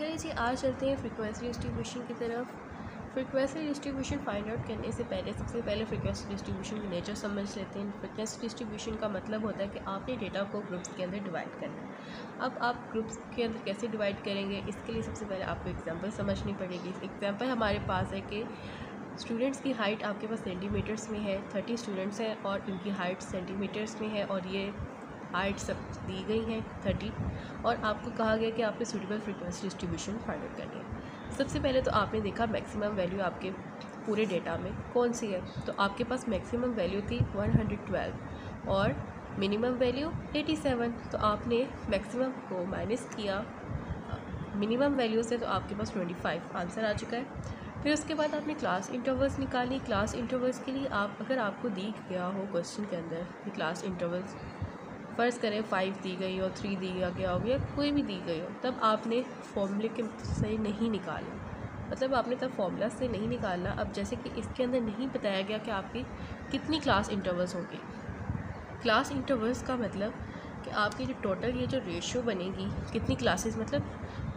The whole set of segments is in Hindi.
चलिए जी, आज चलते हैं फ्रीक्वेंसी डिस्ट्रीब्यूशन की तरफ। फ्रीक्वेंसी डिस्ट्रीब्यूशन फाइंड आउट करने से पहले सबसे पहले फ्रीक्वेंसी डिस्ट्रीब्यूशन की नेचर समझ लेते हैं। फ्रीक्वेंसी डिस्ट्रीब्यूशन का मतलब होता है कि आपने डेटा को ग्रुप्स के अंदर डिवाइड करना है। अब आप ग्रुप्स के अंदर कैसे डिवाइड करेंगे, इसके लिए सबसे पहले आपको एग्जांपल समझनी पड़ेगी। एग्जांपल हमारे पास है कि स्टूडेंट्स की हाइट आपके पास सेंटीमीटर्स में है, 30 स्टूडेंट्स हैं और इनकी हाइट सेंटीमीटर्स में है और ये हाइट सब दी गई हैं 30 और आपको कहा गया कि आपने suitable frequency distribution find out करनी है। सबसे पहले तो आपने देखा मैक्सिमम वैल्यू आपके पूरे डेटा में कौन सी है, तो आपके पास मैक्सिमम वैल्यू थी 112 और मिनिमम वैल्यू 87। तो आपने मैक्सिमम को माइनस किया मिनिमम वैल्यू से, तो आपके पास 25 आंसर आ चुका है। फिर उसके बाद आपने क्लास इंटरवल्स निकाली। क्लास इंटरवल्स के लिए अगर आपको दी गया हो क्वेश्चन के अंदर कि क्लास इंटरवल्स फ़र्ज़ करें 5 दी गई हो, 3 दिया गया हो या कोई भी दी गई हो, तब आपने फॉर्मूले के से नहीं निकालना, मतलब आपने तब फॉर्मूला से नहीं निकालना। अब जैसे कि इसके अंदर नहीं बताया गया कि आपकी कितनी क्लास इंटरवल्स होंगी। क्लास इंटरवल्स का मतलब कि आपकी जो टोटल ये जो रेशियो बनेगी कितनी क्लासेस, मतलब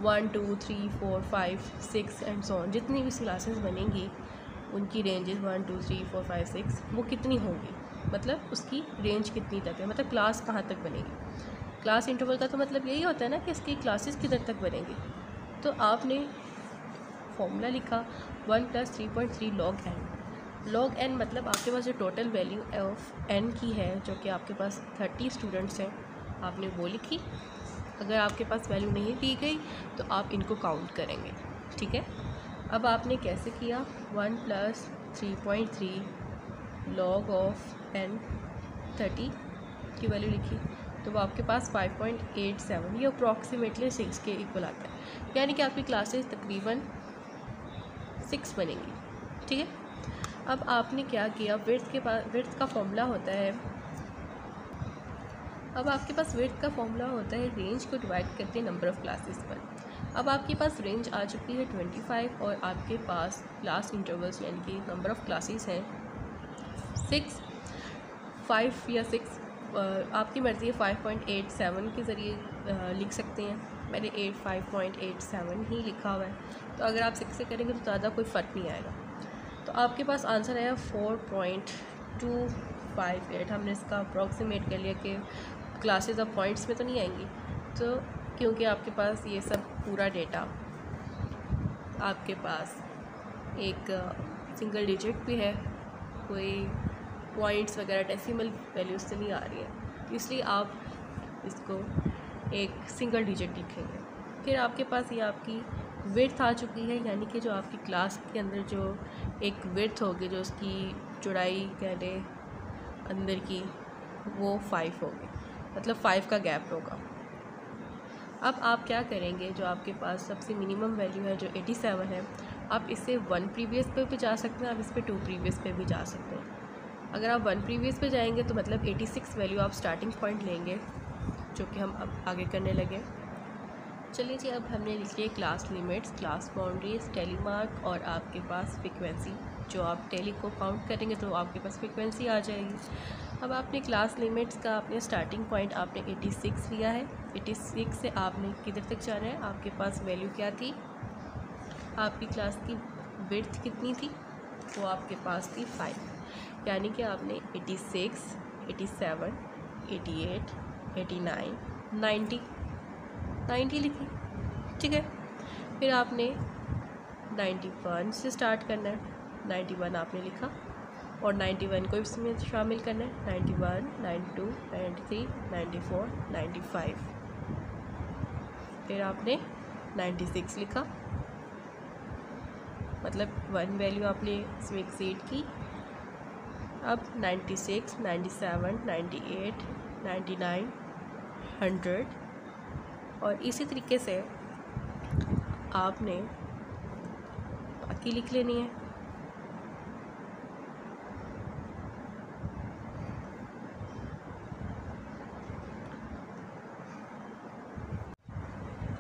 1 2 3 4 5 6 एंड सो ऑन, जितनी भी क्लासेस बनेंगी उनकी रेंजेस 1 2 3 4 5 6 वो कितनी होंगी, मतलब उसकी रेंज कितनी तक है, मतलब क्लास कहाँ तक बनेगी। क्लास इंटरवल का तो मतलब यही होता है ना कि इसकी क्लासेस किधर तक बनेंगी। तो आपने फॉर्मूला लिखा 1 + 3.3 log n। log n मतलब आपके पास जो टोटल वैल्यू ऑफ n की है, जो कि आपके पास 30 स्टूडेंट्स हैं, आपने वो लिखी। अगर आपके पास वैल्यू नहीं दी गई तो आप इनको काउंट करेंगे, ठीक है। अब आपने कैसे किया, 1 + 3.3 log ऑफ n 30 की वैल्यू लिखी, तो वो आपके पास 5.87, ये अप्रॉक्सीमेटली 6 के इक्वल आता है, यानी कि आपकी क्लासेस तकरीबन 6 बनेंगी, ठीक है। अब आपने क्या किया, विड्थ का फॉर्मूला होता है, अब आपके पास विड्थ का फॉर्मूला होता है रेंज को डिवाइड करके नंबर ऑफ़ क्लासेस पर। अब आपके पास रेंज आ चुकी है 25 और आपके पास क्लास इंटरवल्स यानी कि नंबर ऑफ़ क्लासेस हैं 6, 5 या 6, आपकी मर्ज़ी है। 5.87 के ज़रिए लिख सकते हैं, मैंने 5.87 ही लिखा हुआ है, तो अगर आप 6 से करेंगे तो ज़्यादा कोई फ़र्क नहीं आएगा। तो आपके पास आंसर आया 4.258। हमने इसका अप्रॉक्सीमेट कर लिया कि क्लासेस अब पॉइंट्स में तो नहीं आएंगी, तो क्योंकि आपके पास ये सब पूरा डेटा आपके पास एक सिंगल डिजिट भी है, कोई पॉइंट्स वगैरह डेसिमल वैल्यूज से नहीं आ रही है, इसलिए आप इसको एक सिंगल डिजिट लिखेंगे। फिर आपके पास ये आपकी विड्थ आ चुकी है, यानी कि जो आपकी क्लास के अंदर जो एक विड्थ होगी, जो उसकी चौड़ाई कह लें अंदर की, वो 5 होगी, मतलब 5 का गैप होगा। अब आप क्या करेंगे, जो आपके पास सबसे मिनिमम वैल्यू है जो 87 है, आप इससे 1 प्रीवियस पे भी जा सकते हैं, आप इस पर 2 प्रीवियस पे भी जा सकते हैं। अगर आप 1 प्रीवियस पे जाएंगे तो मतलब 86 वैल्यू आप स्टार्टिंग पॉइंट लेंगे, जो कि हम अब आगे करने लगे। चलिए जी, अब हमने लिख लिए class limits, class boundaries, tally mark और आपके पास फ्रीक्वेंसी। जो आप टेली को काउंट करेंगे तो आपके पास फ्रीक्वेंसी आ जाएगी। अब आपने क्लास लिमिट्स का आपने स्टार्टिंग पॉइंट आपने 86 लिया है, 86 से आपने किधर तक जाना है, आपके पास वैल्यू क्या थी, आपकी क्लास की विड्थ कितनी थी, वो आपके पास थी 5, यानी कि आपने 86, 87, 88, 89, 90 लिखी, ठीक है। फिर आपने 91 से स्टार्ट करना है, 91 आपने लिखा और 91 को इसमें शामिल करना है, 91, 92, 93, 94, 95। फिर आपने 96 लिखा, मतलब 1 वैल्यू आपने इसमें एक्सीड की। अब 96, 97, 98, 99, 100 और इसी तरीके से आपने बाकी लिख लेनी है।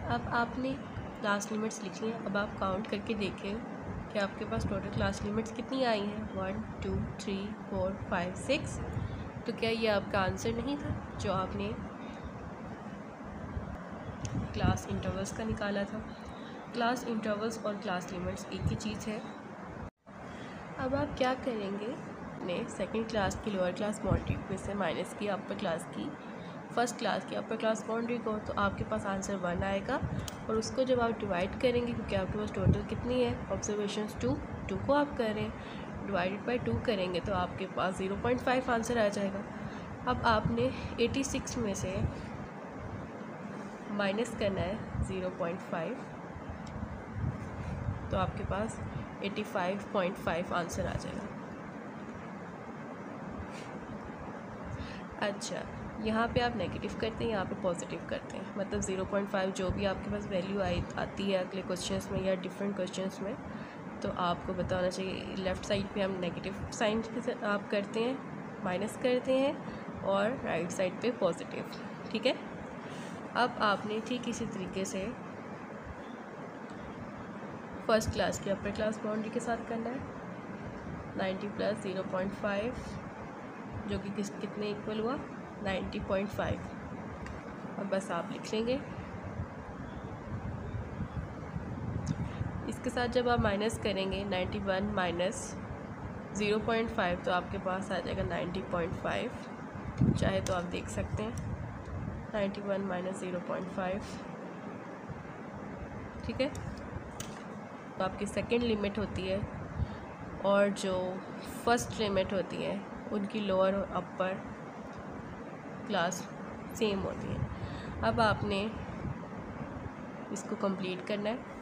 अब आपने क्लास लिमिट्स लिख ली हैं। अब आप काउंट करके देखें कि आपके पास टोटल क्लास लिमिट्स कितनी आई हैं, 1 2 3 4 5 6। तो क्या ये आपका आंसर नहीं था जो आपने क्लास इंटरवल्स का निकाला था? क्लास इंटरवल्स और क्लास लिमिट्स एक ही चीज़ है। अब आप क्या करेंगे, ने सेकंड क्लास की लोअर क्लास बाउंड्री में से माइनस की अपर क्लास की फर्स्ट क्लास की अपर क्लास बाउंड्री को, तो आपके पास आंसर 1 आएगा। और उसको जब आप डिवाइड करेंगे, क्योंकि आपके पास टोटल कितनी है ऑब्जर्वेशंस 2 को आप करें डिवाइडेड बाय 2 करेंगे तो आपके पास 0.5 आंसर आ जाएगा। अब आपने 86 में से माइनस करना है 0.5, तो आपके पास 85.5 आंसर आ जाएगा। अच्छा, यहाँ पे आप नेगेटिव करते हैं, यहाँ पे पॉजिटिव करते हैं, मतलब 0.5 जो भी आपके पास वैल्यू आती है अगले क्वेश्चंस में या डिफरेंट क्वेश्चंस में, तो आपको बताना चाहिए लेफ़्ट साइड पे हम नेगेटिव साइन आप करते हैं, माइनस करते हैं, और राइट साइड पे पॉजिटिव। ठीक है। अब आपने ठीक इसी तरीके से फर्स्ट क्लास की अपर क्लास बाउंड्री के साथ करना है। 90 + 0.5 जो कि कितने इक्वल हुआ 90.5। अब बस आप लिख लेंगे। इसके साथ जब आप माइनस करेंगे 91 माइनस 0.5 तो आपके पास आ जाएगा 90.5। चाहे तो आप देख सकते हैं 91 माइनस 0.5। ठीक है। तो आपकी सेकंड लिमिट होती है और जो फर्स्ट लिमिट होती है उनकी लोअर और अपर क्लास सेम होती है। अब आपने इसको कंप्लीट करना है।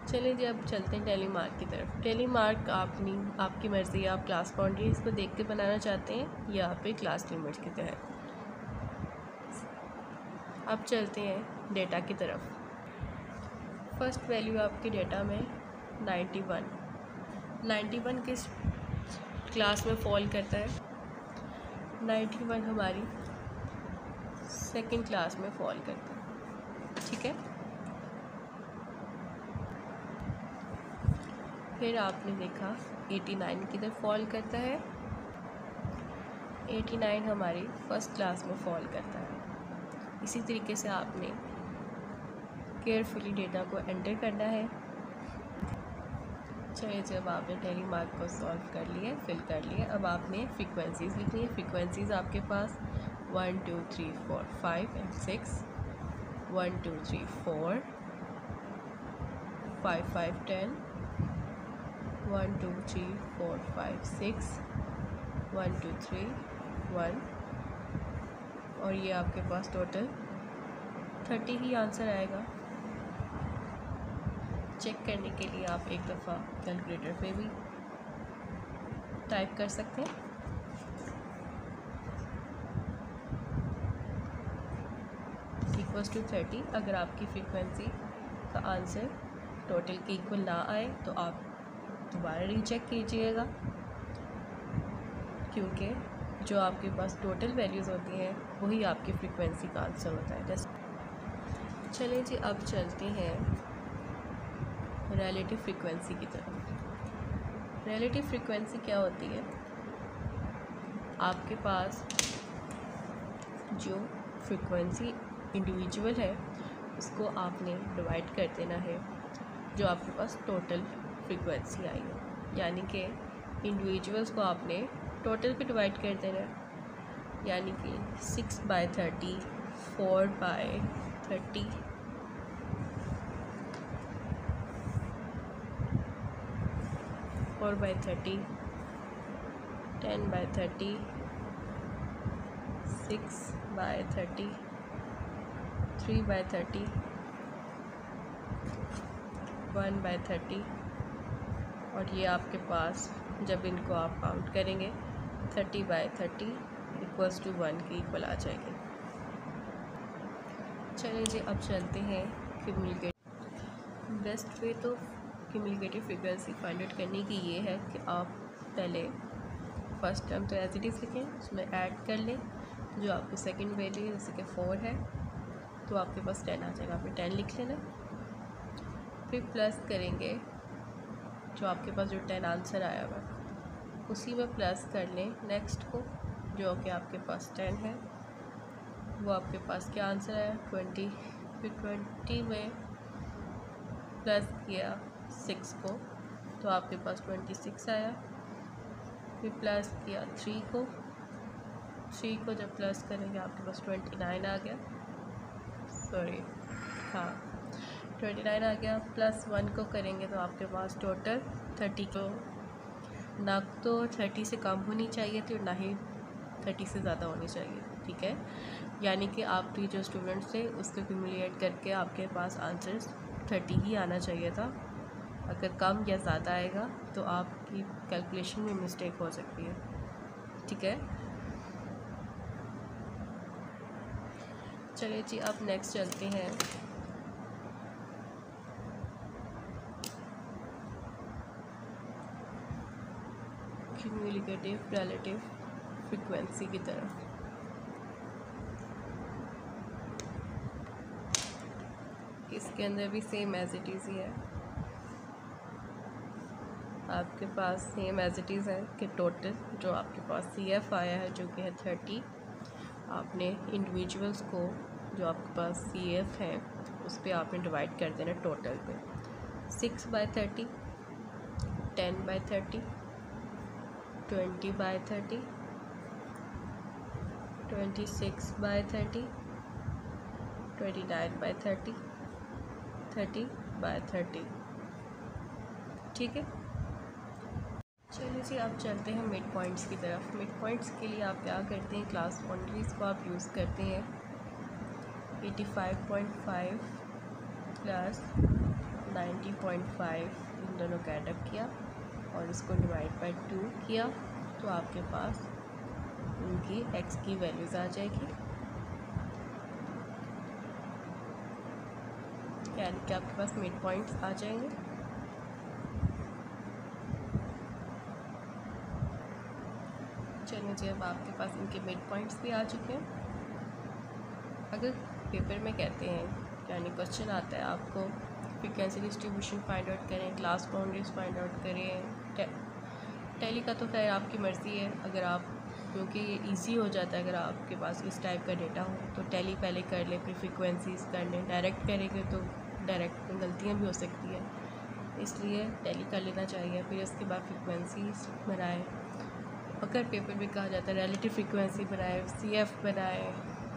चलिए जी, अब चलते हैं टेली मार्क की तरफ। टेली मार्क आपकी मर्ज़ी है, आप क्लास बाउंड्रीज को देख के बनाना चाहते हैं या फिर क्लास लिमिट्स की तहत। अब चलते हैं डेटा की तरफ। फर्स्ट वैल्यू आपके डेटा में 91 किस क्लास में फॉल करता है? 91 हमारी सेकंड क्लास में फॉल करता है। ठीक है। फिर आपने देखा 89 किधर फॉल करता है? 89 हमारी फर्स्ट क्लास में फॉल करता है। इसी तरीके से आपने केयरफुली डेटा को एंटर करना है। चलिए, जब आपने टेली मार्क को सॉल्व कर लिए, फिल कर लिए, अब आपने फ्रीक्वेंसीज़ लिखनी है। फ्रीक्वेंसीज़ आपके पास 1 2 3 4 5 and 6, 1 2 3 4 5 5 10, 1 2 3 4 5 6, 1 2 3 1, और ये आपके पास टोटल 30 ही आंसर आएगा। चेक करने के लिए आप एक दफ़ा कैलकुलेटर पे भी टाइप कर सकते हैं। = 30। अगर आपकी फ्रीक्वेंसी का आंसर टोटल के इक्वल ना आए तो आप दोबारा रीचेक कीजिएगा, क्योंकि जो आपके पास टोटल वैल्यूज़ होती हैं वही आपकी फ्रीक्वेंसी का आंसर होता है। चलिए जी, अब चलते हैं रिलेटिव फ्रीक्वेंसी की तरफ। रिलेटिव फ्रीक्वेंसी क्या होती है? आपके पास जो फ्रीक्वेंसी इंडिविजुअल है उसको आपने डिवाइड कर देना है जो आपके पास टोटल फ्रीक्वेंसी आई है, यानी कि इंडिविजुअल्स को आपने टोटल पे डिवाइड कर देना है। यानी कि 6/30, 4/30, 4/30, 10/30, 6/30, 3/30, 1/30, और ये आपके पास जब इनको आप काउंट करेंगे 30/30 = 1 के इक्वल आ जाएगी। चलिए जी, अब चलते हैं क्यूमुलेटिव। बेस्ट वे तो क्यूमुलेटिव फ्रीक्वेंसी फाइंड आउट करने की ये है कि आप पहले फर्स्ट टर्म तो एज इट इज़ लिखें, उसमें ऐड कर लें जो आपकी सेकंड वैल्यू है, जैसे कि 4 है तो आपके पास 10 आ जाएगा, आपने 10 लिख लेना। फिर प्लस करेंगे जो आपके पास जो 10 आंसर आया हुआ उसी में प्लस कर लें नेक्स्ट को, जो कि आपके पास 10 है वो आपके पास क्या आंसर आया 20। फिर 20 में प्लस किया 6 को तो आपके पास 26 आया। फिर प्लस किया 3 को जब प्लस करेंगे आपके पास 29 आ गया, सॉरी हाँ 29 आ गया। प्लस 1 को करेंगे तो आपके पास टोटल 30 को, ना तो 30 से कम होनी चाहिए थी और ना ही 30 से ज़्यादा होनी चाहिए, ठीक है। यानी कि आपकी जो स्टूडेंट्स थे उसको क्यूमुलेट करके आपके पास आंसर्स 30 ही आना चाहिए था। अगर कम या ज़्यादा आएगा तो आपकी कैलकुलेशन में मिस्टेक हो सकती है, ठीक है। चलिए जी अब नेक्स्ट चलते हैं। क्यूमुलेटिव रिलेटिव फ्रीक्वेंसी की तरफ। इसके अंदर भी सेम एज इट इज़ ही है, आपके पास सेम एज इट इज़ है कि टोटल जो आपके पास CF आया है जो कि है 30, आपने इंडिविजुअल्स को जो आपके पास CF है उस पर आपने डिवाइड कर देना टोटल पे। 6/30, 10/30, 20/30, 26/30, 29/30, 30/30, ठीक है। चलिए जी अब चलते हैं मिड पॉइंट्स की तरफ। मिड पॉइंट्स के लिए आप क्या करते हैं, क्लास बाउंड्रीज़ को आप यूज़ करते हैं। 85.5 प्लस 90.5 इन दोनों का एडअप किया और इसको डिवाइड बाय 2 किया तो आपके पास उनकी x की वैल्यूज़ आ जाएगी, यानी कि आपके पास मिड पॉइंट्स आ जाएंगे। चलिए जी अब आपके पास इनके मिड पॉइंट्स भी आ चुके हैं। अगर पेपर में कहते हैं यानी क्वेश्चन आता है आपको फ्रीक्वेंसी डिस्ट्रीब्यूशन फाइंड आउट करें, क्लास बाउंड्रीज फाइंड आउट करें, टैली का तो खैर आपकी मर्ज़ी है, अगर आप क्योंकि ये ईजी हो जाता है अगर आपके पास इस टाइप का डेटा हो तो टैली पहले कर ले फिर फ्रीक्वेंसीज कर लें। डायरेक्ट करेंगे तो डायरेक्ट गलतियाँ भी हो सकती हैं, इसलिए टैली कर लेना चाहिए। फिर उसके बाद फ्रीक्वेंसीज बनाएं। अगर पेपर में कहा जाता है रिलेटिव फ्रीक्वेंसी बनाए, CF बनाए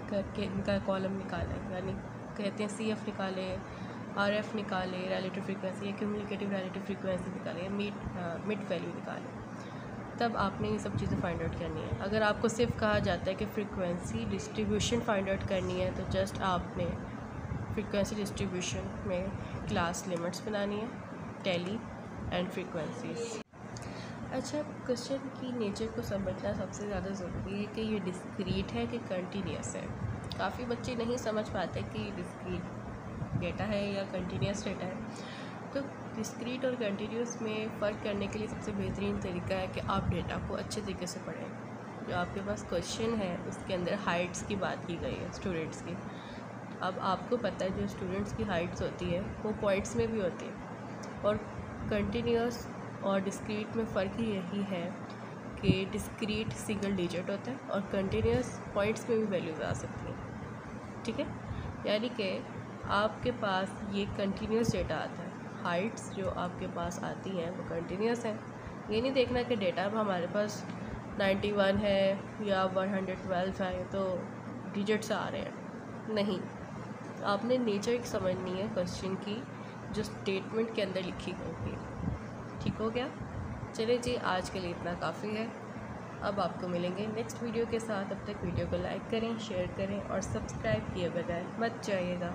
करके इनका कॉलम निकालें, यानी कहते हैं CF निकालें, RF निकालें, रिलेटिव फ्रीक्वेंसी या क्यूमुलेटिव रिलेटिव फ्रीक्वेंसी निकालें, मिड वैल्यू निकालें, तब आपने ये सब चीज़ें फाइंड आउट करनी है। अगर आपको सिर्फ कहा जाता है कि फ्रीक्वेंसी डिस्ट्रीब्यूशन फाइंड आउट करनी है तो जस्ट आपने फ्रीक्वेंसी डिस्ट्रीब्यूशन में क्लास लिमिट्स बनानी है, टैली एंड फ्रीक्वेंसीज। अच्छा, क्वेश्चन की नेचर को समझना सबसे ज़्यादा ज़रूरी है कि ये डिस्क्रीट है कि कंटिन्यूस है। काफ़ी बच्चे नहीं समझ पाते कि ये डिस्क्रीट डेटा है या कंटिन्यूस डेटा है। तो डिस्क्रीट और कंटिन्यूस में फ़र्क करने के लिए सबसे बेहतरीन तरीका है कि आप डेटा को अच्छे तरीके से पढ़ें। जो आपके पास क्वेश्चन है उसके अंदर हाइट्स की बात की गई है स्टूडेंट्स की। अब आपको पता है जो स्टूडेंट्स की हाइट्स होती है वो पॉइंट्स में भी होती है, और कंटिन्यूस और डिस्क्रीट में फ़र्क ही यही है कि डिस्क्रीट सिंगल डिजिट होता है और कंटिन्यूस पॉइंट्स में भी वैल्यूज़ आ सकती हैं, ठीक है। यानी कि आपके पास ये कंटिन्यूस डेटा आता है, हाइट्स जो आपके पास आती हैं वो कंटिन्यूस हैं। ये नहीं देखना कि डेटा अब हमारे पास 91 है या 112 है तो डिजिट्स आ रहे हैं, नहीं। आपने नेचर समझनी है क्वेश्चन की जो स्टेटमेंट के अंदर लिखी गई है, ठीक हो गया। चलिए जी आज के लिए इतना काफ़ी है। अब आपको मिलेंगे नेक्स्ट वीडियो के साथ। अब तक वीडियो को लाइक करें, शेयर करें और सब्सक्राइब किए बगैर मत जाइएगा।